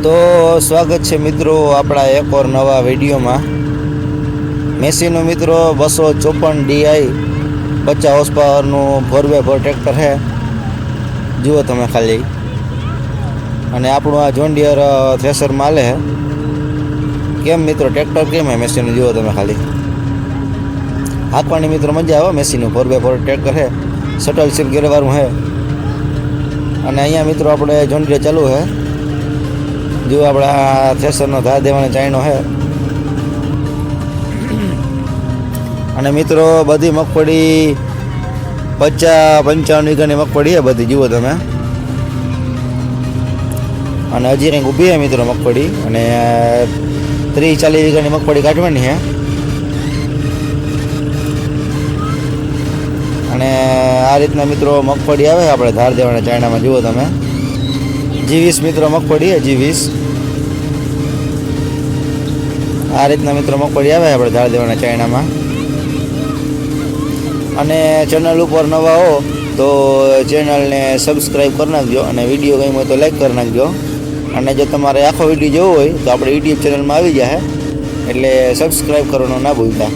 તો સ્વાગત છે મિત્રો આપણા એક ઓર નવા વિડીયોમાં। મેસીનું મિત્રો 254 DI 50 હોર્સ પાવરનું 4x4 ટ્રેક્ટર છે, જુઓ તમે ખાલી। અને આપણું આ જોન ડિયર થ્રેશરમાં હાલે છે। કેમ મિત્રો ટ્રેક્ટર કેમ છે મેસીનું, જુઓ તમે ખાલી। હાંકવાની મિત્રો મજા આવે। મેસીનું 4x4 ટ્રેક્ટર છે, શટલ શિપ ગેરવાળું છે। અને અહીંયા મિત્રો આપણે જોન ડિયર ચાલુ છે, जो अपना थ्रेसरनो धार देवानो चाइनो है। अने मित्रों बधी मगफड़ी 50-55 वीघानी मगफड़ी है बधी, जुओ तमे। अने हजी कंईक ऊभी है मित्रों मगफड़ी, अने 30-40 वीघानी मगफड़ी काढवानी है। अने आ रीतना मित्रों मगफड़ी आवे आपणे धार देवाना चाइनामां, जुओ तमे। G20 मित्रों मगफड़ी है, G20 आ रीतना मित्रों मगफड़ी आवे आपणे धार देवाना चाइनामां। अने चेनल पर नवा हो तो चेनल ने सब्सक्राइब कर नाखजो, अने विडियो गम्यो हो तो लाइक कर नाखजो। अने जो तमारे आखो विडियो जोवो होय तो आपणे यूट्यूब चेनल में आवी जाए, एटले सब्सक्राइब करवानुं ना भूलता।